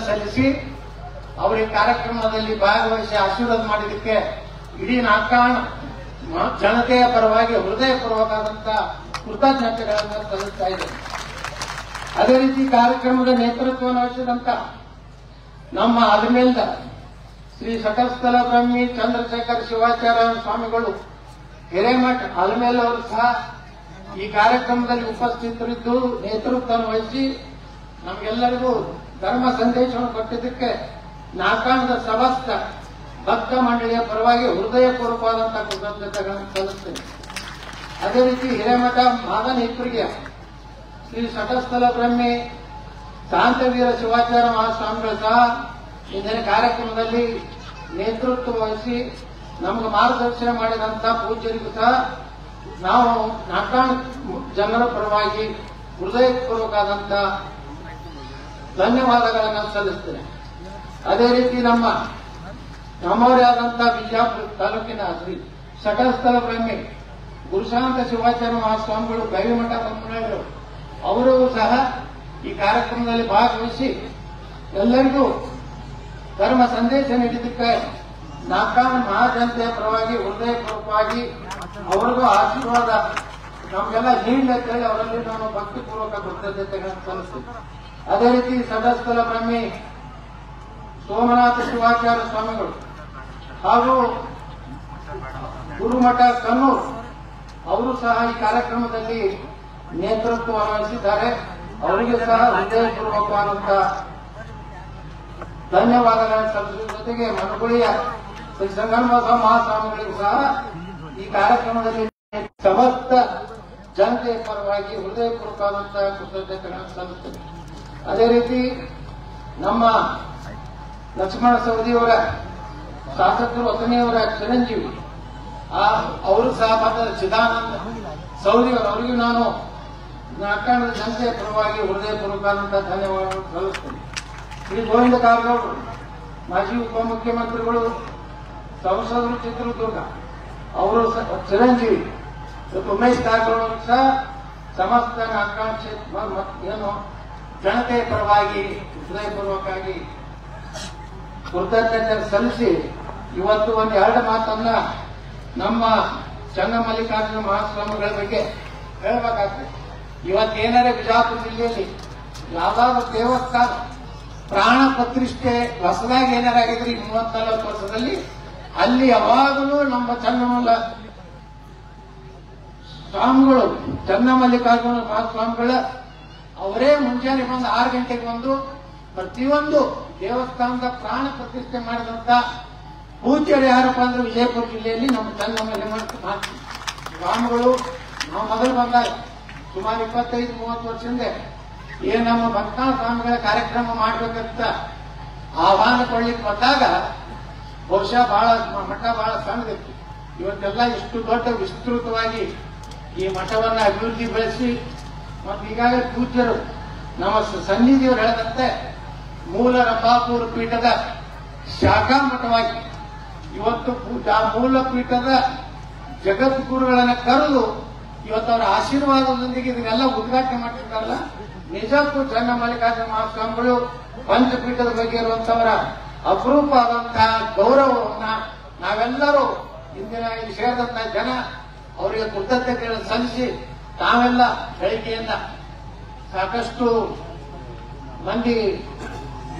ಸಲ್ಲಿಸಿ ಅವರಿಗೆ ಕಾರ್ಯಕ್ರಮದಲ್ಲಿ ಭಾಗವಹಿಸಿ ಆಶೀರ್ವಾದ ಮಾಡಿದ್ದಕ್ಕೆ ಇಡೀ ನಾಕಾಣ ಜನತೆಯ ಪರವಾಗಿ ಹೃದಯಪೂರ್ವಕವಾದಂತಹ ಕೃತಜ್ಞತೆಗಳನ್ನು ಸಲ್ಲಿಸ್ತಾ ಇದ್ದೇನೆ. ಅದೇ ರೀತಿ ಕಾರ್ಯಕ್ರಮದ ನೇತೃತ್ವವನ್ನು ವಹಿಸಿದಂತ ನಮ್ಮ ಆಲಮೇಲ್ದ ಶ್ರೀ ಶಟಸ್ಥಲ ಬ್ರಹ್ಮಿ ಚಂದ್ರಶೇಖರ ಶಿವಾಚಾರ್ಯ ಸ್ವಾಮಿಗಳು ಹಿರೇಮಠ ಆಲಮೇಲ್ ಅವರು ಸಹ ಈ ಕಾರ್ಯಕ್ರಮದಲ್ಲಿ ಉಪಸ್ಥಿತರಿದ್ದು ನೇತೃತ್ವವನ್ನು ವಹಿಸಿ ನಮಗೆಲ್ಲರಿಗೂ ಧರ್ಮ ಸಂದೇಶವನ್ನು ಕೊಟ್ಟಿದ್ದಕ್ಕೆ ನಾಕಾಣದ ಸಮಸ್ತ ಭಕ್ತ ಮಂಡಳಿಯ ಪರವಾಗಿ ಹೃದಯಪೂರ್ವಕವಾದಂತಹ ಕೃತಜ್ಞತೆಗಳನ್ನು ಸಲ್ಲಿಸ್ತೇನೆ. ಅದೇ ರೀತಿ ಹಿರೇಮಠ ಮಾದನ ಇಬ್ಬರಿಗೆ ಶ್ರೀ ಶಟಸ್ಥಲ ಬ್ರಹ್ಮಿ ಶಾಂತವೀರ ಶಿವಾಚಾರ್ಯ ಮಹಾಸ್ವಾಮಿಗಳು ಸಹ ಇಂದಿನ ಕಾರ್ಯಕ್ರಮದಲ್ಲಿ ನೇತೃತ್ವ ವಹಿಸಿ ನಮಗೆ ಮಾರ್ಗದರ್ಶನ ಮಾಡಿದಂತ ಪೂಜ್ಯರಿಗೂ ಸಹ ನಾವು ನಾಕಾಣ ಜನರ ಪರವಾಗಿ ಹೃದಯಪೂರ್ವಕವಾದಂತ ಧನ್ಯವಾದಗಳನ್ನು ಸಲ್ಲಿಸ್ತೇನೆ. ಅದೇ ರೀತಿ ನಮ್ಮವರೇ ಆದಂತಹ ಬಿಜಾಪುರ ತಾಲೂಕಿನ ಶ್ರೀ ಶಟಸ್ಥಲ ಬ್ರಹ್ಮಿ ಗುರುಶಾಂತ ಶಿವಾಚಾರ್ಯ ಮಹಾಸ್ವಾಮಿಗಳು ಗವಿಮಠ ಬಂಧುಗಳು ಅವರು ಸಹ ಈ ಕಾರ್ಯಕ್ರಮದಲ್ಲಿ ಭಾಗವಹಿಸಿ ಎಲ್ಲರಿಗೂ ಧರ್ಮ ಸಂದೇಶ ನೀಡಿದ್ದಕ್ಕೆ ನಾಕಾಣ ಮಹಾಜನತೆಯ ಪರವಾಗಿ ಹೃದಯಪೂರ್ವಕವಾಗಿ ಅವರಿಗೂ ಆಶೀರ್ವಾದ ನಮಗೆಲ್ಲ ನೀಡಲಿ ಅಂತ ಹೇಳಿ ಅವರಲ್ಲಿ ನಾನು ಭಕ್ತಿಪೂರ್ವಕ ಕೃತಜ್ಞತೆಗಳನ್ನು ಸಲ್ಲಿಸ್ತೇನೆ. ಅದೇ ರೀತಿ ಶಟಸ್ಥಲ ಬ್ರಹ್ಮಿ ಸೋಮನಾಥ ಶಿವಾಚಾರ್ಯ ಸ್ವಾಮಿಗಳು ಹಾಗೂ ಗುರುಮಠ ಕನ್ನೂರು ಅವರು ಸಹ ಈ ಕಾರ್ಯಕ್ರಮದಲ್ಲಿ ನೇತೃತ್ವ ವಹಿಸಿದ್ದಾರೆ. ಅವರಿಗೆ ಸಹ ಹೃದಯಪೂರ್ವಕವಾದಂತಹ ಧನ್ಯವಾದಗಳನ್ನು ಸಲ್ಲಿಸುವ ಜೊತೆಗೆ ಮನಗುಳಿಯ ಶ್ರೀ ಸಂಗಮಬಸವ ಮಹಾಸ್ವಾಮಿಗಳಿಗೂ ಸಹ ಈ ಕಾರ್ಯಕ್ರಮದಲ್ಲಿ ಸಮಸ್ತ ಜನತೆಯ ಪರವಾಗಿ ಹೃದಯಪೂರ್ವಕವಾದಂತಹ ಕೃತಜ್ಞತೆಗಳನ್ನು ಸಲ್ಲಿಸುತ್ತೇನೆ. ಅದೇ ರೀತಿ ನಮ್ಮ ಲಕ್ಷ್ಮಣ ಸವದಿಯವರ ಶಾಸಕರು ವಸನಿಯವರ ಚಿರಂಜೀವಿ ಅವರು ಸಹ ಮತ್ತು ಚಿದಾನಂದ ಸೌದಿಯವರು ಅವರಿಗೂ ನಾನು ನಾಕಾಣದ ಜನತೆಯ ಪರವಾಗಿ ಹೃದಯಪೂರ್ವಕವಾದಂತಹ ಧನ್ಯವಾದಗಳನ್ನು ಸಲ್ಲಿಸ್ತೇನೆ. ಶ್ರೀ ಗೋವಿಂದ ಕಾರಜೋಳರು ಮಾಜಿ ಉಪಮುಖ್ಯಮಂತ್ರಿಗಳು ಸಂಸದರು ಚಿತ್ರದುರ್ಗ ಅವರು ಚಿರಂಜೀವಿ ಉಮೇಶ್ ಕಾರಜೋಳ ಸಹ ಸಮಸ್ತ ನಾಕಾಣ ಏನು ಜನತೆಯ ಪರವಾಗಿ ಹೃದಯಪೂರ್ವಕವಾಗಿ ಕೃತಜ್ಞತೆ ಸಲ್ಲಿಸಿ ಇವತ್ತು ಒಂದು ಎರಡು ಮಾತನ್ನ ನಮ್ಮ ಚನ್ನಮಲ್ಲಿಕಾರ್ಜುನ ಮಹಾಸ್ವಾಮಿಗಳ ಬಗ್ಗೆ ಹೇಳಬೇಕಾಗ್ತದೆ. ಇವತ್ತೇನಾರೇ ಬಿಜಾಪುರ ಜಿಲ್ಲೆಯಲ್ಲಿ ಯಾವ್ದಾದ್ರು ದೇವಸ್ಥಾನ ಪ್ರಾಣ ಪ್ರತಿಷ್ಠೆ ಹೊಸದಾಗಿ ಏನಾರಾಗಿದ್ರಿ 30-40 ವರ್ಷದಲ್ಲಿ ಅಲ್ಲಿ ಯಾವಾಗಲೂ ನಮ್ಮ ಚನ್ನಮಲ್ಲ ಸ್ವಾಮಿಗಳು ಚನ್ನಮಲ್ಲಿಕಾರ್ಜುನ ಮಹಾಸ್ವಾಮಿಗಳ ಅವರೇ ಮುಂಜಾನೆ ಬಂದು 6 ಗಂಟೆಗೆ ಬಂದು ಪ್ರತಿಯೊಂದು ದೇವಸ್ಥಾನದ ಪ್ರಾಣ ಪ್ರತಿಷ್ಠೆ ಮಾಡಿದಂತ ಪೂಜ್ಯರು ಯಾರಪ್ಪ ಅಂದ್ರೆ ವಿಜಯಪುರ ಜಿಲ್ಲೆಯಲ್ಲಿ ನಮ್ಮ ಚನ್ನಮಲ್ಲಿ ಸ್ವಾಮಿಗಳು ನಾವು ಮೊದಲು ಬಂದಾಗ ಸುಮಾರು 25-30 ವರ್ಷದಿಂದ ಏನ್ ನಮ್ಮ ಭಕ್ತಾಳ ಸ್ವಾಮಿಗಳ ಕಾರ್ಯಕ್ರಮ ಮಾಡ್ಬೇಕಂತ ಆಹ್ವಾನ ಕೊಡ್ಲಿಕ್ಕೆ ಬಂದಾಗ ಬಹುಶಃ ಮಠ ಬಹಳ ಸಣ್ಣದಿತ್ತು. ಇವತ್ತೆಲ್ಲ ಇಷ್ಟು ದೊಡ್ಡ ವಿಸ್ತೃತವಾಗಿ ಈ ಮಠವನ್ನ ಅಭಿವೃದ್ಧಿ ಬೆಳೆಸಿ ಮತ್ತು ಈಗಾಗಲೇ ಪೂಜ್ಯರು ನಮ್ಮ ಸನ್ನಿಧಿಯವರು ಹೇಳದಂತೆ ಮೂಲ ರಂಭಾಪುರ ಪೀಠದ ಶಾಖಾ ಮಠವಾಗಿ ಇವತ್ತು ಆ ಮೂಲ ಪೀಠದ ಜಗದ್ಗುರುಗಳನ್ನ ಕರೆದು ಇವತ್ತು ಅವರ ಆಶೀರ್ವಾದದೊಂದಿಗೆ ಇದನ್ನೆಲ್ಲ ಉದ್ಘಾಟನೆ ಮಾಡ್ತಿದ್ದಾರಲ್ಲ, ನಿಜಕ್ಕೂ ಚನ್ನಮಲ್ಲಿಕಾರ್ಜುನ ಮಹಾಸ್ವಾಮಿಗಳು ಪಂಚಪೀಠದ ಬಗ್ಗೆ ಇರುವಂತವರ ಅಪರೂಪ ಆದಂತಹ ಗೌರವವನ್ನ ನಾವೆಲ್ಲರೂ ಇಂದಿನ ಇಲ್ಲಿ ಸೇರಿದಂತಹ ಜನ ಅವರಿಗೆ ಕೃತಜ್ಞತೆಗಳನ್ನು ಸಲ್ಲಿಸಿ ತಾವೆಲ್ಲ ಬೆಳಿಗ್ಗೆಯಿಂದ ಸಾಕಷ್ಟು ಮಂದಿ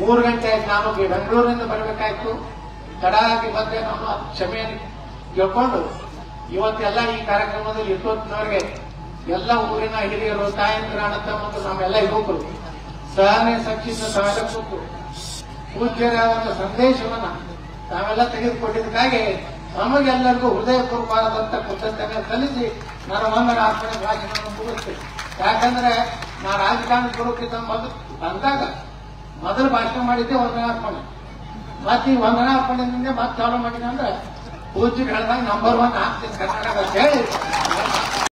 3 ಗಂಟೆ ಆಯ್ತು, ನಾನು ಬೆಂಗಳೂರಿನಿಂದ ಬರಬೇಕಾಯ್ತು, ತಡ ಆಗಿ ಬಂದೆ, ನಾನು ಕ್ಷಮೆಯನ್ನು ಕೇಳ್ಕೊಂಡು ಇವತ್ತೆಲ್ಲ ಈ ಕಾರ್ಯಕ್ರಮದಲ್ಲಿ ಇಷ್ಟೊತ್ತಿನವರೆಗೆ ಎಲ್ಲ ಊರಿನ ಹಿರಿಯರು ತಾಯಂದ್ರ ಅಣ್ಣ ಮತ್ತು ನಮ್ಮೆಲ್ಲ ಯುವಕರು ಸಹನೆ ಸಂಕ್ಷಿಪ್ತ ಸಮಾಜಕ್ಕೂ ಪೂಜ್ಯರಾದ ಸಂದೇಶವನ್ನ ತಾವೆಲ್ಲ ತೆಗೆದುಕೊಂಡಿದ್ದಕ್ಕಾಗಿ ನಮಗೆಲ್ಲರಿಗೂ ಹೃದಯಪೂರ್ವಕವಾದಂತ ಕೃತಜ್ಞತೆ ಸಲ್ಲಿಸಿ ನಾನು ವಂದನ ಅರ್ಪಣೆ ಭಾಷಣವನ್ನು ಮುಗಿಸ್ತೇನೆ. ಯಾಕಂದ್ರೆ ನಾ ರಾಜಕಾರಣ ಬರೋಕ್ಕಿಂತ ಬಂದಾಗ ಮೊದಲು ಭಾಷಣ ಮಾಡಿದ್ದೆ ವಂದನಾರ್ಪಣೆ, ಮತ್ತೆ ಈ ವಂದನಾರ್ಪಣೆಯಿಂದ ಮತ್ತೆ ಚಾಲೂ ಮಾಡಿದೆ ಅಂದ್ರೆ ಪೂಜ್ಯರು ಹೇಳಿದಾಗ ನಂಬರ್ 1 ಆಗ್ತದೆ ಕರ್ನಾಟಕ ಅಂತ ಹೇಳಿ